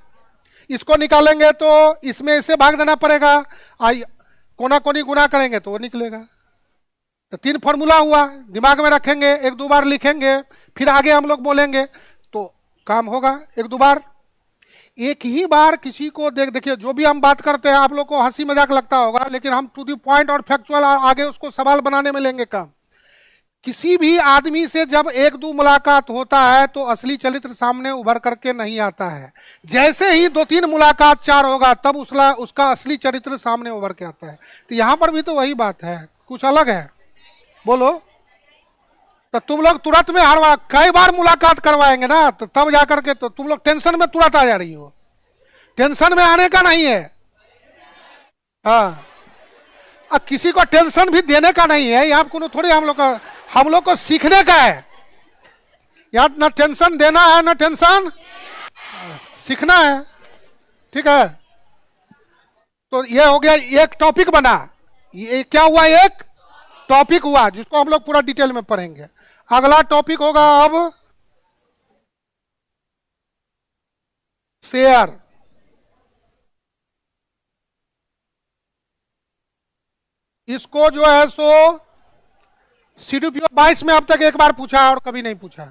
इसको निकालेंगे तो इसमें इसे भाग देना पड़ेगा, कोना कोनी गुना करेंगे तो वो निकलेगा। तो तीन फॉर्मूला हुआ, दिमाग में रखेंगे, एक दो बार लिखेंगे, फिर आगे हम लोग बोलेंगे तो काम होगा। एक दो बार, एक ही बार किसी को देखिए, जो भी हम बात करते हैं आप लोग को हंसी मजाक लगता होगा, लेकिन हम टू द पॉइंट और फैक्चुअल आगे उसको सवाल बनाने में लेंगे काम। किसी भी आदमी से जब एक दो मुलाकात होता है तो असली चरित्र सामने उभर करके नहीं आता है, जैसे ही दो तीन मुलाकात चार होगा तब उसका असली चरित्र सामने उभर के आता है। तो यहां पर भी तो वही बात है, कुछ अलग है, बोलो। तो तुम लोग तुरंत में हर कई बार मुलाकात करवाएंगे ना, तो तब जाकर के तो तुम लोग टेंशन में तुरंत आ जा रही हो, टेंशन में आने का नहीं है। हाँ, किसी को टेंशन भी देने का नहीं है, यहाँ को थोड़ी हम लोग को सीखने का है, यहाँ ना टेंशन देना है ना टेंशन सीखना है, ठीक है। तो ये हो गया, एक टॉपिक बना, ये क्या हुआ, एक टॉपिक हुआ जिसको हम लोग पूरा डिटेल में पढ़ेंगे। अगला टॉपिक होगा अब शेयर। इसको जो है सो सीडीपीओ 22 में अब तक एक बार पूछा और कभी नहीं पूछा।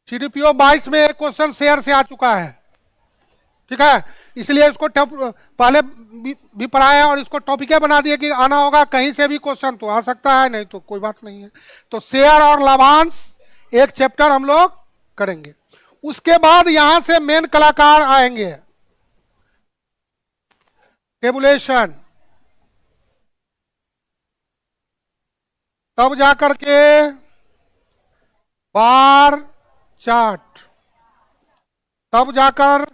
सीडीपीओ 22 में एक क्वेश्चन शेयर से आ चुका है, ठीक है, इसलिए इसको पहले भी पढ़ाया और इसको टॉपिक बना दिया कि आना होगा, कहीं से भी क्वेश्चन तो आ सकता है, नहीं तो कोई बात नहीं है। तो शेयर और लाभांश एक चैप्टर हम लोग करेंगे। उसके बाद यहां से मेन कलाकार आएंगे, टेबुलेशन, तब जाकर के बार चार्ट, तब जाकर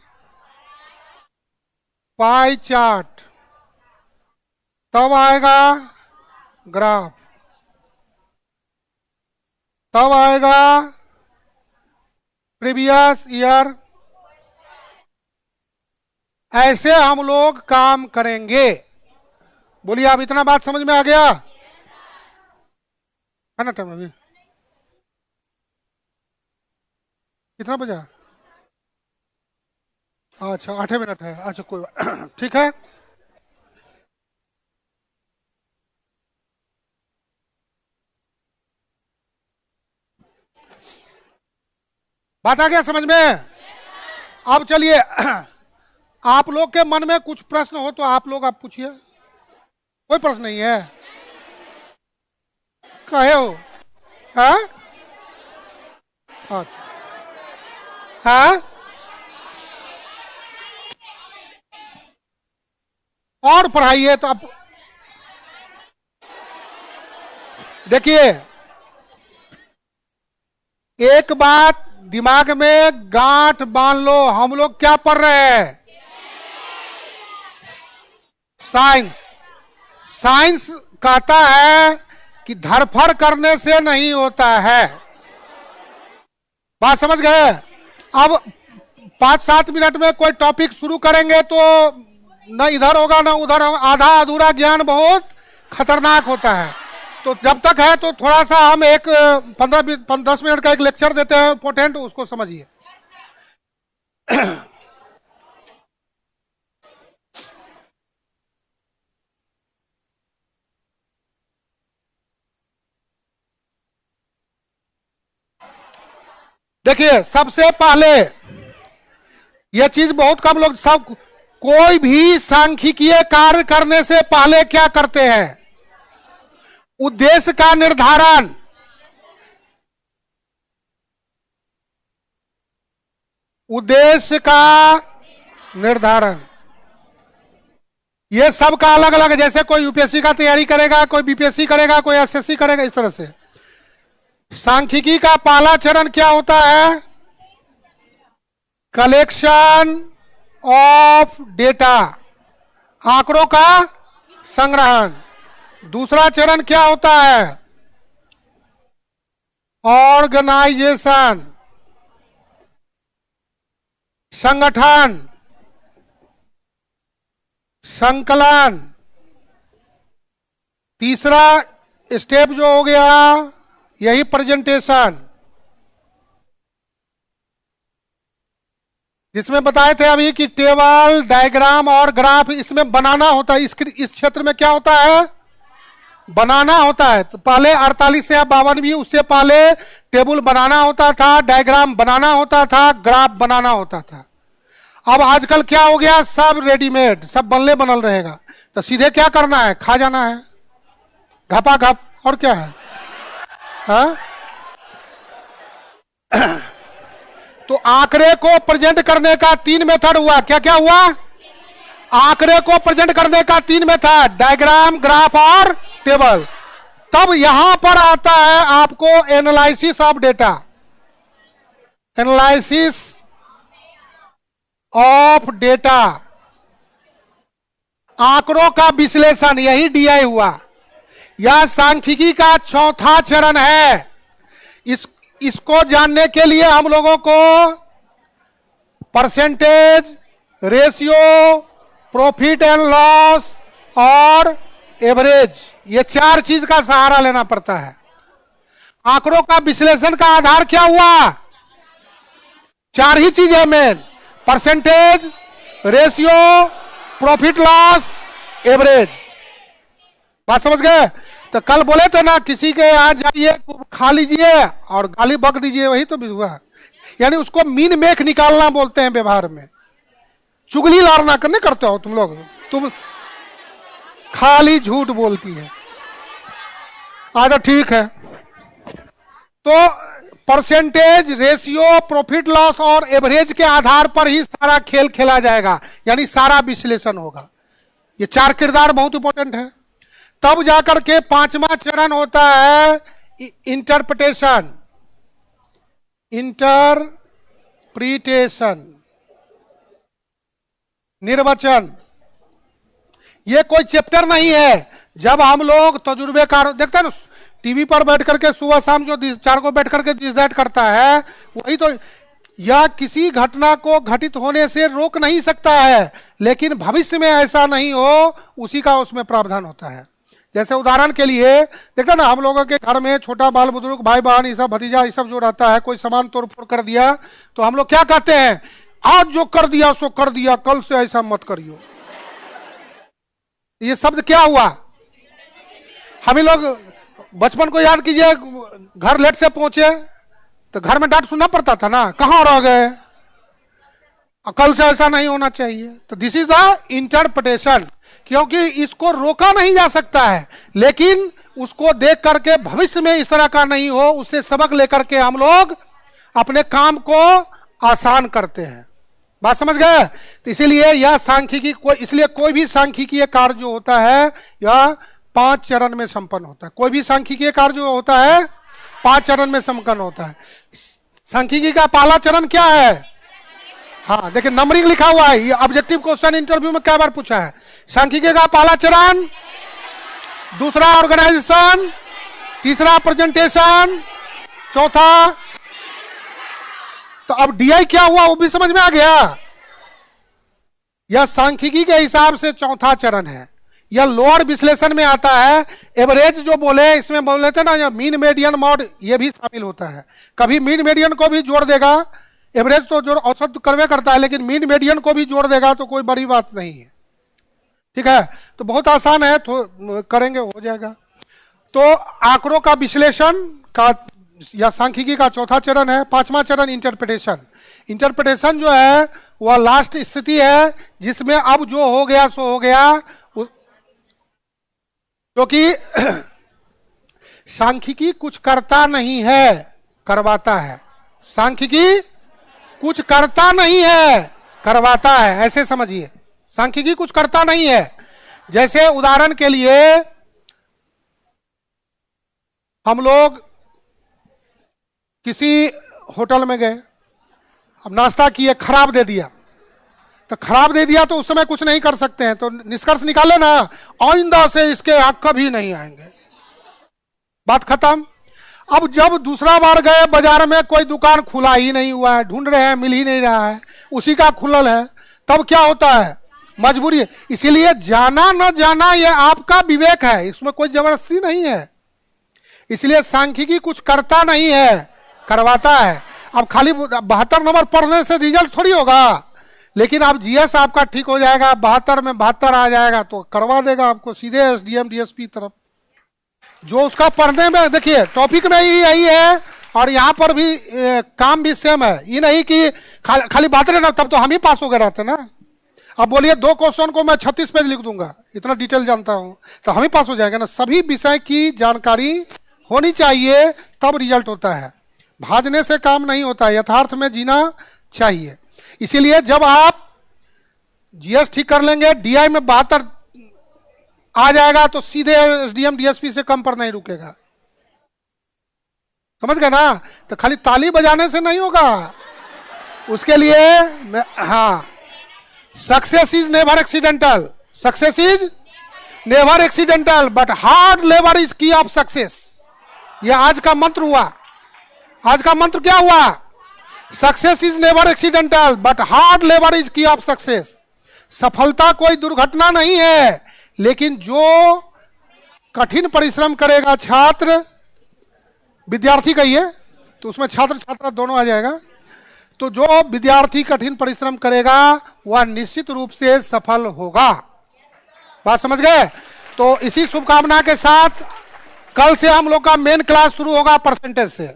पाई चार्ट, तब आएगा ग्राफ, तब आएगा प्रीवियस ईयर। ऐसे हम लोग काम करेंगे। बोलिए, आप इतना बात समझ में आ गया है ना? टाइम अभी कितना बजा? अच्छा 8 मिनट है, अच्छा कोई बात ठीक है। बात आ गया समझ में? अब चलिए आप लोग के मन में कुछ प्रश्न हो तो आप पूछिए। कोई प्रश्न नहीं है? कहे हो? हाँ अच्छा, हाँ और पढ़ाइए तो आप देखिए, एक बात दिमाग में गांठ बांध लो, हम लोग क्या पढ़ रहे हैं? साइंस। साइंस कहता है कि धरफड़ करने से नहीं होता है। बात समझ गए? अब 5-7 मिनट में कोई टॉपिक शुरू करेंगे तो न इधर होगा न उधर होगा, आधा अधूरा ज्ञान बहुत खतरनाक होता है। तो जब तक है तो थोड़ा सा हम एक 15-10 मिनट का एक लेक्चर देते हैं इंपॉर्टेंट, उसको समझिए। देखिए, सबसे पहले यह चीज बहुत कम लोग, सब कोई भी सांख्यिकीय कार्य करने से पहले क्या करते हैं? उद्देश्य का निर्धारण। उद्देश्य का निर्धारण ये सबका अलग अलग है। जैसे कोई यूपीएससी का तैयारी करेगा, कोई बीपीएससी करेगा, कोई एसएससी करेगा, इस तरह से। सांख्यिकी का पहला चरण क्या होता है? कलेक्शन ऑफ डेटा, आंकड़ों का संग्रहण। दूसरा चरण क्या होता है? ऑर्गेनाइजेशन, संगठन, संकलन। तीसरा स्टेप जो हो गया यही प्रेजेंटेशन, जिसमें बताए थे अभी कि टेबल, डायग्राम और ग्राफ इसमें बनाना होता है। इस क्षेत्र में क्या होता है? बनाना होता है। तो पहले 48 से 52 भी, उससे पहले टेबल बनाना होता था, डायग्राम बनाना होता था, ग्राफ बनाना होता था। अब आजकल क्या हो गया? सब रेडीमेड, सब बनले बनल रहेगा। तो सीधे क्या करना है? खा जाना है, घपा घप। और क्या है? हाँ? तो आंकड़े को प्रेजेंट करने का 3 मेथड हुआ। क्या क्या हुआ? आंकड़े को प्रेजेंट करने का 3 मेथड, डायग्राम, ग्राफ और टेबल। तब यहां पर आता है आपको analysis of data, analysis of data, आंकड़ों का विश्लेषण, यही डीआई हुआ। यह सांख्यिकी का चौथा चरण है। इसको जानने के लिए हम लोगों को percentage, ratio, profit and loss और एवरेज, ये 4 चीज का सहारा लेना पड़ता है। आंकड़ों का विश्लेषण का आधार क्या हुआ? 4 ही चीज है main, percentage, ratio, profit loss, average. बात समझ गए? तो कल बोले थे ना, किसी के यहाँ जाइए, खा लीजिए और गाली बक दीजिए, वही तो भी हुआ। यानी उसको मीन मेख निकालना बोलते हैं व्यवहार में। चुगली लारना करने करते हो तुम लोग, तुम खाली झूठ बोलती है। आजा ठीक है। तो परसेंटेज, रेशियो, प्रॉफिट लॉस और एवरेज के आधार पर ही सारा खेल खेला जाएगा, यानी सारा विश्लेषण होगा। ये 4 किरदार बहुत इंपॉर्टेंट है। तब जाकर के 5वां चरण होता है इंटरप्रिटेशन, इंटरप्रिटेशन, निर्वचन। ये कोई चैप्टर नहीं है। जब हम लोग तजुर्बेकार देखते हैं ना, टीवी पर बैठ करके सुबह शाम जो 4 को बैठ करके दिस दैट करता है, वही तो। या किसी घटना को घटित होने से रोक नहीं सकता है, लेकिन भविष्य में ऐसा नहीं हो, उसी का उसमें प्रावधान होता है। जैसे उदाहरण के लिए देखते ना, हम लोगों के घर में छोटा बाल बुजुर्ग, भाई बहन, ये सब भतीजा, ये सब जो रहता है, कोई सामान तोड़ फोड़ कर दिया तो हम लोग क्या कहते हैं? आज जो कर दिया सो कर दिया, कल से ऐसा मत करियो। ये शब्द क्या हुआ? हम लोग बचपन को याद कीजिए, घर लेट से पहुंचे तो घर में डांट सुनना पड़ता था ना, कहाँ रह गए, अकल से ऐसा नहीं होना चाहिए। तो दिस इज द इंटरप्रिटेशन, क्योंकि इसको रोका नहीं जा सकता है, लेकिन उसको देख करके भविष्य में इस तरह का नहीं हो, उससे सबक लेकर के हम लोग अपने काम को आसान करते हैं। बात समझ गए? तो इसीलिए यह सांख्यिकी इसलिए कोई भी सांख्यिकीय कार्य जो होता है यह 5 चरण में संपन्न होता है। कोई भी सांख्यिकीय कार्य जो होता है 5 चरण में संपन्न होता है। सांख्यिकी का पहला चरण क्या है? हाँ देखिए नंबरिंग लिखा हुआ है, ये ऑब्जेक्टिव क्वेश्चन इंटरव्यू में कई बार पूछा है। सांख्यिकी का पहला चरण, दूसरा ऑर्गेनाइजेशन, तीसरा प्रेजेंटेशन, चौथा। तो अब डीआई क्या हुआ वो भी समझ में आ गया। यह सांख्यिकी के हिसाब से चौथा चरण है। यह लोअर विश्लेषण में आता है। एवरेज जो बोले इसमें बोल लेते ना, यह मीन मीडियन मॉड ये भी शामिल होता है। कभी मीन मीडियन को भी जोड़ देगा, एवरेज तो जो औसत करवे करता है, लेकिन मीन मीडियन को भी जोड़ देगा तो कोई बड़ी बात नहीं है। ठीक है, तो बहुत आसान है, तो करेंगे हो जाएगा। तो आंकड़ों का विश्लेषण का या सांख्यिकी का चौथा चरण है। पांचवा चरण इंटरप्रिटेशन। इंटरप्रिटेशन जो है वह लास्ट स्थिति है, जिसमें अब जो हो गया सो हो गया, क्योंकि सांख्यिकी कुछ करता नहीं है, करवाता है। सांख्यिकी कुछ करता नहीं है, करवाता है, ऐसे समझिए। सांख्यिकी कुछ करता नहीं है। जैसे उदाहरण के लिए हम लोग किसी होटल में गए, अब नाश्ता किए, खराब दे दिया, तो खराब दे दिया तो उस समय कुछ नहीं कर सकते हैं, तो निष्कर्ष निकाले ना, आइंदा से इसके यहाँ कभी नहीं आएंगे, बात खत्म। अब जब दूसरा बार गए बाजार में, कोई दुकान खुला ही नहीं हुआ है, ढूंढ रहे हैं, मिल ही नहीं रहा है, उसी का खुलल है, तब क्या होता है? मजबूरी है। इसीलिए जाना न जाना यह आपका विवेक है, इसमें कोई जबरदस्ती नहीं है। इसलिए सांख्यिकी कुछ करता नहीं है, करवाता है। अब खाली 72 नंबर पढ़ने से रिजल्ट थोड़ी होगा, लेकिन आप जीएस आपका ठीक हो जाएगा, 72 में 72 आ जाएगा तो करवा देगा आपको सीधे एसडीएम डीएसपी तरफ। जो उसका पढ़ने में, देखिए टॉपिक में ही यही है और यहाँ पर भी काम भी सेम है। ये नहीं कि खाली बात रहे ना, तब तो हम ही पास हो गए रहते ना। अब बोलिए 2 क्वेश्चन को मैं 36 पेज लिख दूंगा, इतना डिटेल जानता हूँ, तो हम ही पास हो जाएगा ना। सभी विषय की जानकारी होनी चाहिए, तब रिजल्ट होता है। भाजने से काम नहीं होता, यथार्थ में जीना चाहिए। इसीलिए जब आप जीएस ठीक कर लेंगे, डीआई में 72 आ जाएगा तो सीधे एसडीएम डीएसपी से कम पर नहीं रुकेगा। समझ गए ना? तो खाली ताली बजाने से नहीं होगा, उसके लिए हाँ, success is never accidental, success is never accidental but hard labour is की ऑफ सक्सेस। यह आज का मंत्र हुआ। आज का मंत्र क्या हुआ? Success is never accidental but hard labour is की ऑफ सक्सेस। सफलता कोई दुर्घटना नहीं है, लेकिन जो कठिन परिश्रम करेगा छात्र, विद्यार्थी कहिए तो उसमें छात्र छात्रा दोनों आ जाएगा, तो जो विद्यार्थी कठिन परिश्रम करेगा वह निश्चित रूप से सफल होगा। बात समझ गए? तो इसी शुभकामना के साथ कल से हम लोग का मेन क्लास शुरू होगा परसेंटेज से।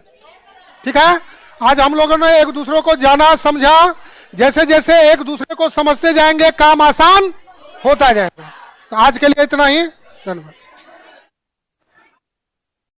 ठीक है, आज हम लोगों ने एक दूसरे को जाना समझा, जैसे जैसे एक दूसरे को समझते जाएंगे काम आसान होता जाएगा। तो आज के लिए इतना ही, धन्यवाद।